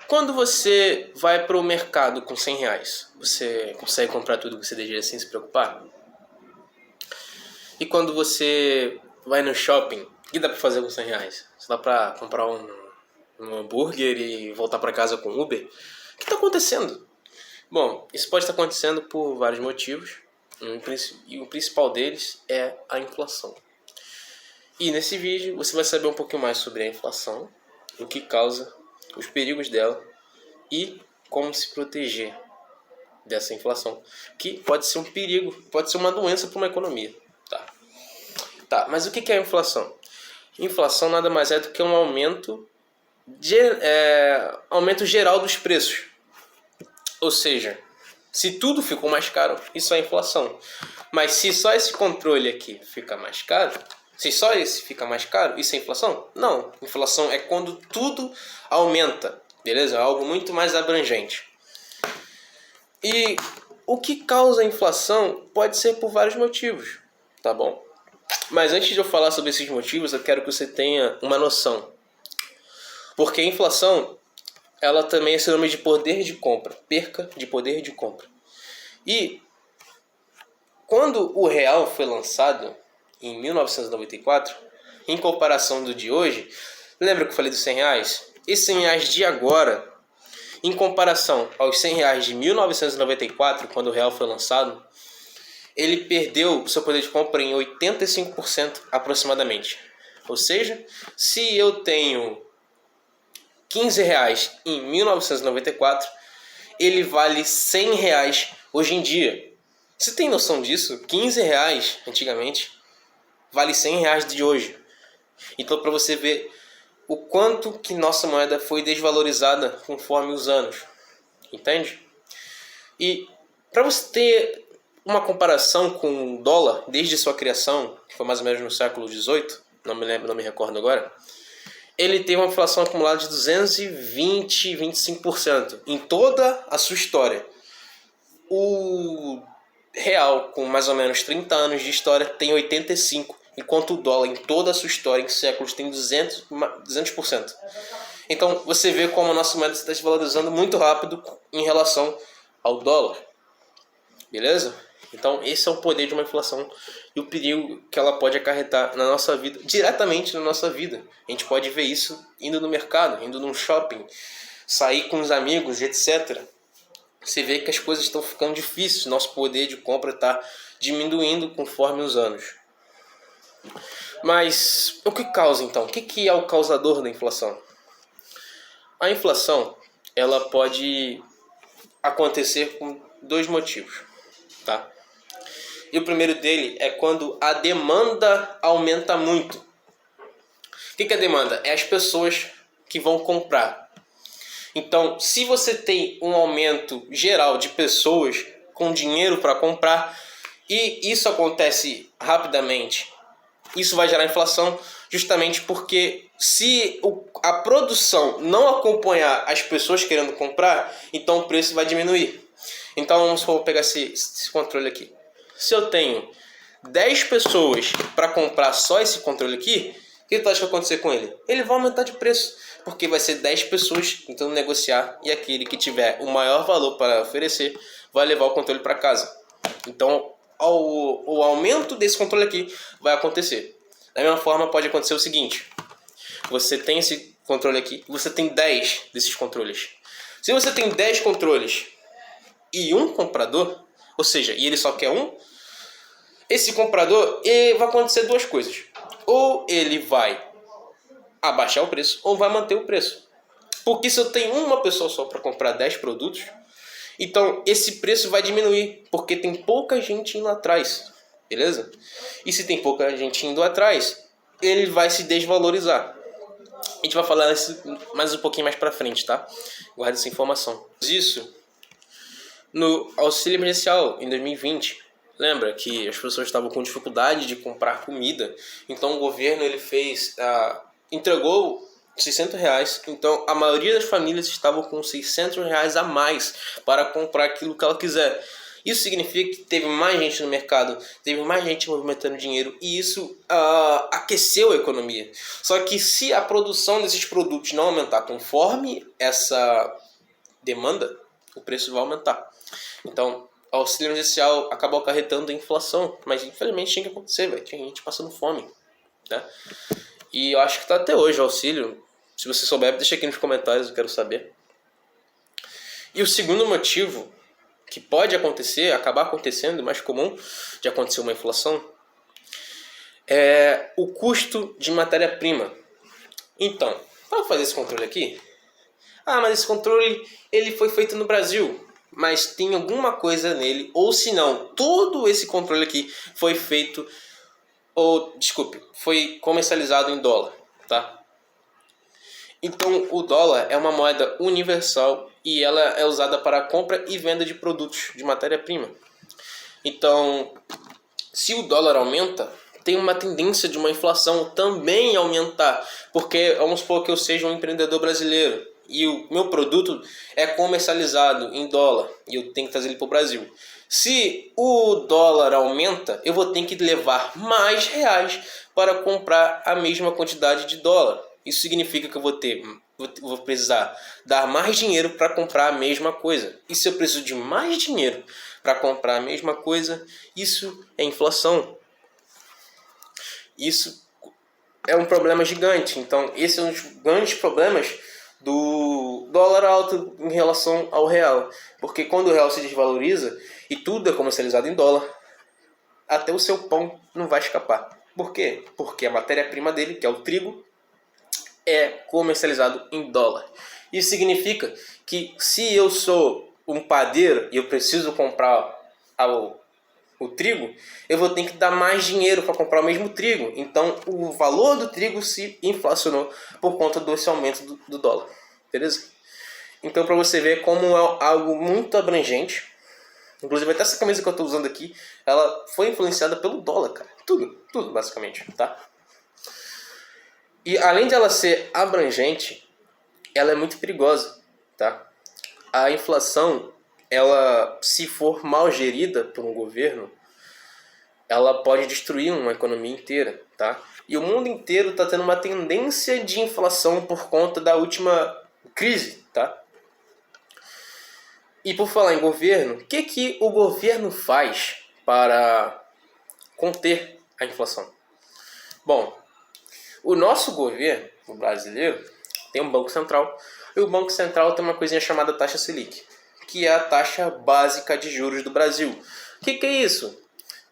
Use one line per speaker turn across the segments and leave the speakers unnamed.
Quando você vai para o mercado com 100 reais, você consegue comprar tudo que você deseja sem se preocupar? E quando você vai no shopping, o que dá para fazer com 100 reais? Você dá para comprar um hambúrguer e voltar para casa com Uber? O que está acontecendo? Bom, isso pode estar acontecendo por vários motivos, e o principal deles é a inflação. E nesse vídeo você vai saber um pouquinho mais sobre a inflação, o que causa, os perigos dela e como se proteger dessa inflação, que pode ser um perigo, pode ser uma doença para uma economia. Tá, mas o que é a inflação? Inflação nada mais é do que um aumento geral dos preços. Ou seja, se tudo ficou mais caro, isso é inflação. Mas se só esse controle aqui fica mais caro, se só esse fica mais caro, isso é inflação? Não. Inflação é quando tudo aumenta, beleza? É algo muito mais abrangente. E o que causa a inflação pode ser por vários motivos, tá bom? Mas antes de eu falar sobre esses motivos, eu quero que você tenha uma noção. Porque a inflação, ela também é sinônimo de poder de compra, perca de poder de compra. E quando o real foi lançado, em 1994, em comparação do de hoje, lembra que eu falei dos 100 reais? Esses 100 reais de agora, em comparação aos 100 reais de 1994, quando o real foi lançado, ele perdeu seu poder de compra em 85% aproximadamente. Ou seja, se eu tenho 15 reais em 1994, ele vale 100 reais hoje em dia. Você tem noção disso? 15 reais antigamente vale 100 reais de hoje. Então, para você ver o quanto que nossa moeda foi desvalorizada conforme os anos. Entende? E para você ter uma comparação com o dólar desde sua criação, que foi mais ou menos no século XVIII, não me recordo agora, ele teve uma inflação acumulada de 220, 25% em toda a sua história. O real, com mais ou menos 30 anos de história, tem 85%, enquanto o dólar, em toda a sua história, em séculos, tem 200%. Então, você vê como a nossa moeda está se valorizando muito rápido em relação ao dólar. Beleza? Então, esse é o poder de uma inflação e o perigo que ela pode acarretar na nossa vida, diretamente na nossa vida. A gente pode ver isso indo no mercado, indo num shopping, sair com os amigos, etc. Você vê que as coisas estão ficando difíceis, nosso poder de compra está diminuindo conforme os anos. Mas o que causa então? O que é o causador da inflação? A inflação, ela pode acontecer com dois motivos, tá? E o primeiro dele é quando a demanda aumenta muito. O que é a demanda? É as pessoas que vão comprar. Então, se você tem um aumento geral de pessoas com dinheiro para comprar e isso acontece rapidamente, isso vai gerar inflação justamente porque se a produção não acompanhar as pessoas querendo comprar, então o preço vai diminuir. Então vamos pegar esse controle aqui. Se eu tenho 10 pessoas para comprar só esse controle aqui, o que tu acha que vai acontecer com ele? Ele vai aumentar de preço, porque vai ser 10 pessoas tentando negociar e aquele que tiver o maior valor para oferecer vai levar o controle para casa. Então o aumento desse controle aqui vai acontecer. Da mesma forma pode acontecer o seguinte: você tem esse controle aqui, você tem 10 desses controles. Se você tem 10 controles e um comprador, ou seja, e ele só quer um, esse comprador, vai acontecer duas coisas. Ou ele vai abaixar o preço, ou vai manter o preço. Porque se eu tenho uma pessoa só para comprar 10 produtos, então esse preço vai diminuir, porque tem pouca gente indo atrás, beleza? E se tem pouca gente indo atrás, ele vai se desvalorizar. A gente vai falar isso mais um pouquinho mais para frente, tá? Guarda essa informação. Isso no auxílio emergencial em 2020. Lembra que as pessoas estavam com dificuldade de comprar comida, então o governo ele entregou 600 reais, então a maioria das famílias estavam com 600 reais a mais para comprar aquilo que ela quiser. Isso significa que teve mais gente no mercado, teve mais gente movimentando dinheiro e isso aqueceu a economia. Só que se a produção desses produtos não aumentar conforme essa demanda, o preço vai aumentar. Então, o auxílio emergencial acabou acarretando a inflação, mas infelizmente tinha que acontecer, velho. Tinha gente passando fome, né? E eu acho que tá até hoje o auxílio. Se você souber, deixa aqui nos comentários, eu quero saber. E o segundo motivo que pode acontecer, acabar acontecendo, mais comum de acontecer uma inflação, é o custo de matéria-prima. Então, para fazer esse controle aqui, mas esse controle ele foi feito no Brasil, mas tem alguma coisa nele, ou se não, todo esse controle aqui foi feito, foi comercializado em dólar, tá? Então, o dólar é uma moeda universal e ela é usada para a compra e venda de produtos, de matéria-prima. Então, se o dólar aumenta, tem uma tendência de uma inflação também aumentar. Porque, vamos supor que eu seja um empreendedor brasileiro e o meu produto é comercializado em dólar e eu tenho que trazer ele para o Brasil. Se o dólar aumenta, eu vou ter que levar mais reais para comprar a mesma quantidade de dólar. Isso significa que eu vou precisar dar mais dinheiro para comprar a mesma coisa. E se eu preciso de mais dinheiro para comprar a mesma coisa, isso é inflação. Isso é um problema gigante. Então, esse é um dos grandes problemas do dólar alto em relação ao real. Porque quando o real se desvaloriza e tudo é comercializado em dólar, até o seu pão não vai escapar. Por quê? Porque a matéria-prima dele, que é o trigo, é comercializado em dólar. Isso significa que se eu sou um padeiro e eu preciso comprar o trigo, eu vou ter que dar mais dinheiro para comprar o mesmo trigo. Então o valor do trigo se inflacionou por conta desse aumento do dólar. Beleza? Então, para você ver como é algo muito abrangente, inclusive até essa camisa que eu estou usando aqui, ela foi influenciada pelo dólar, cara. Tudo basicamente, tá? E além de ela ser abrangente, ela é muito perigosa, tá? A inflação, ela, se for mal gerida por um governo, ela pode destruir uma economia inteira, tá? E o mundo inteiro está tendo uma tendência de inflação por conta da última crise, tá? E por falar em governo, o que o governo faz para conter a inflação? Bom, o nosso governo, o brasileiro, tem um Banco Central. E o Banco Central tem uma coisinha chamada taxa Selic, que é a taxa básica de juros do Brasil. O que é isso?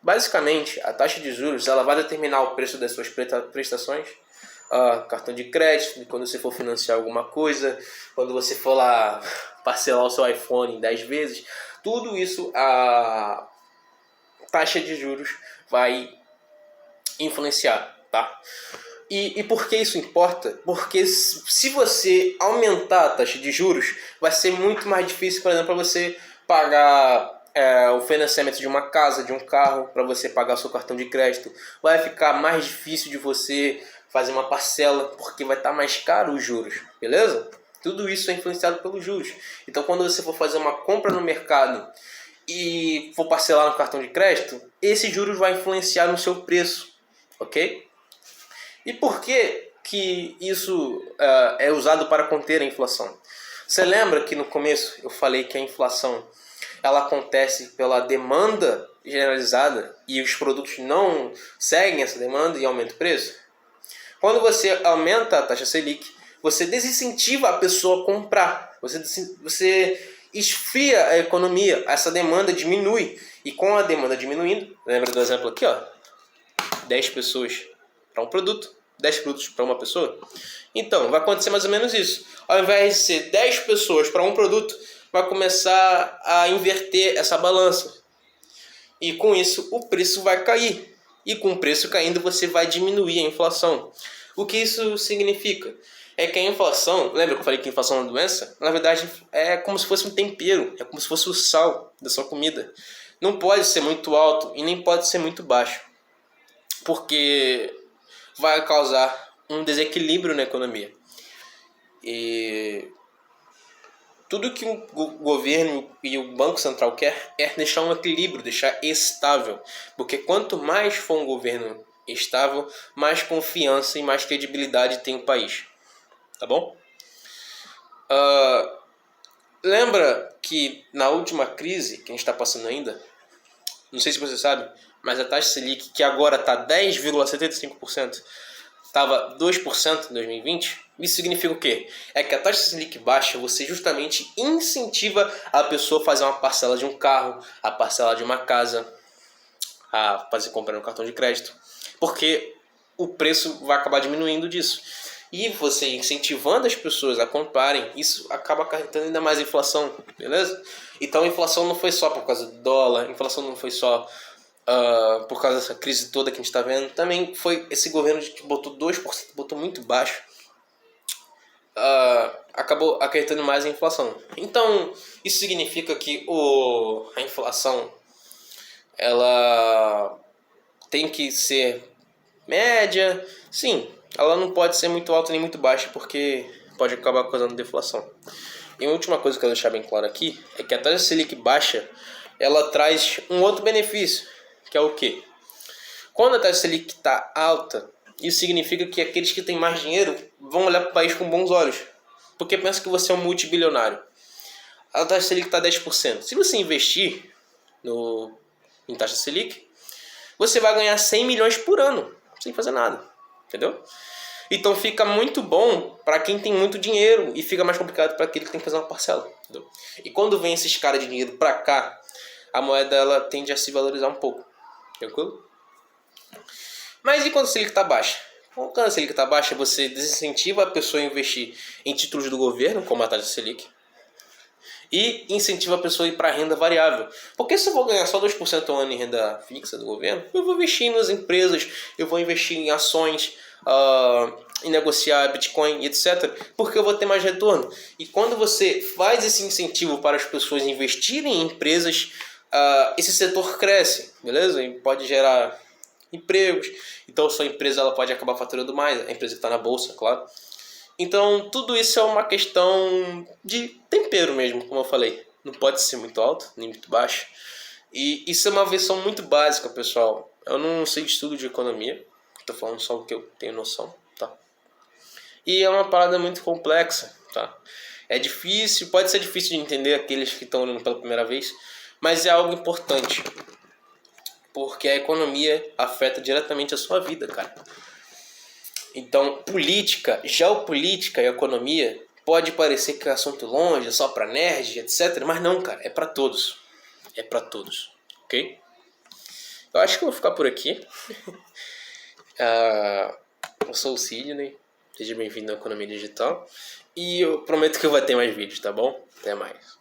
Basicamente, a taxa de juros ela vai determinar o preço das suas prestações, cartão de crédito, quando você for financiar alguma coisa, quando você for lá parcelar o seu iPhone em 10 vezes, tudo isso a taxa de juros vai influenciar, tá? E por que isso importa? Porque se você aumentar a taxa de juros, vai ser muito mais difícil, por exemplo, para você pagar o financiamento de uma casa, de um carro, para você pagar o seu cartão de crédito. Vai ficar mais difícil de você fazer uma parcela, porque vai estar mais caro os juros, beleza? Tudo isso é influenciado pelos juros. Então, quando você for fazer uma compra no mercado e for parcelar no cartão de crédito, esses juros vai influenciar no seu preço, ok? E por que isso é usado para conter a inflação? Você lembra que no começo eu falei que a inflação ela acontece pela demanda generalizada e os produtos não seguem essa demanda e aumenta o preço? Quando você aumenta a taxa Selic, você desincentiva a pessoa a comprar. Você esfria a economia, essa demanda diminui. E com a demanda diminuindo, lembra do exemplo aqui, 10 pessoas para um produto, 10 produtos para uma pessoa? Então, vai acontecer mais ou menos isso. Ao invés de ser 10 pessoas para um produto, vai começar a inverter essa balança. E com isso, o preço vai cair. E com o preço caindo, você vai diminuir a inflação. O que isso significa? É que a inflação, lembra que eu falei que a inflação é uma doença? Na verdade, é como se fosse um tempero, é como se fosse o sal da sua comida. Não pode ser muito alto e nem pode ser muito baixo, porque vai causar um desequilíbrio na economia. E tudo que o governo e o Banco Central quer é deixar um equilíbrio, deixar estável. Porque quanto mais for um governo estável, mais confiança e mais credibilidade tem o país. Tá bom? Lembra que na última crise que a gente está passando ainda, não sei se você sabe, mas a taxa Selic, que agora está 10,75%, estava 2% em 2020, isso significa o quê? É que a taxa Selic baixa, você justamente incentiva a pessoa a fazer uma parcela de um carro, a parcela de uma casa, a fazer compra no cartão de crédito, porque o preço vai acabar diminuindo disso. E você incentivando as pessoas a comprarem, isso acaba acarretando ainda mais inflação, beleza? Então a inflação não foi só por causa do dólar, a inflação não foi só por causa dessa crise toda que a gente está vendo, também foi esse governo que botou 2%, botou muito baixo, acabou acarretando mais a inflação. Então isso significa que a inflação ela tem que ser média, sim, ela não pode ser muito alta nem muito baixa, porque pode acabar causando deflação. E a última coisa que eu quero deixar bem claro aqui é que a taxa Selic baixa, ela traz um outro benefício, que é o quê? Quando a taxa Selic está alta, isso significa que aqueles que têm mais dinheiro vão olhar para o país com bons olhos, porque pensa que você é um multibilionário. A taxa Selic está 10%. Se você investir em taxa Selic, você vai ganhar 100 milhões por ano, sem fazer nada, entendeu? Então fica muito bom para quem tem muito dinheiro e fica mais complicado para aquele que tem que fazer uma parcela, entendeu? E quando vem esses caras de dinheiro para cá, a moeda ela tende a se valorizar um pouco, tranquilo? Mas e quando a Selic está baixa? Quando a Selic está baixa, você desincentiva a pessoa a investir em títulos do governo, como a taxa Selic, e incentiva a pessoa a ir para a renda variável. Porque se eu vou ganhar só 2% ao ano em renda fixa do governo, eu vou investir nas empresas, eu vou investir em ações, em negociar Bitcoin, etc. Porque eu vou ter mais retorno. E quando você faz esse incentivo para as pessoas investirem em empresas, esse setor cresce, beleza? E pode gerar empregos. Então sua empresa ela pode acabar faturando mais, a empresa que está na bolsa, claro. Então, tudo isso é uma questão de tempero mesmo, como eu falei. Não pode ser muito alto, nem muito baixo. E isso é uma versão muito básica, pessoal. Eu não sei de estudo de economia. Estou falando só o que eu tenho noção, tá? E é uma parada muito complexa, tá? É difícil, pode ser difícil de entender aqueles que estão olhando pela primeira vez, mas é algo importante. Porque a economia afeta diretamente a sua vida, cara. Então, política, geopolítica e economia pode parecer que é assunto longe, é só para nerd, etc. Mas não, cara, é para todos. É para todos, ok? Eu acho que eu vou ficar por aqui. Eu sou o Sidney, seja bem-vindo à Economia Digital. E eu prometo que vai ter mais vídeos, tá bom? Até mais.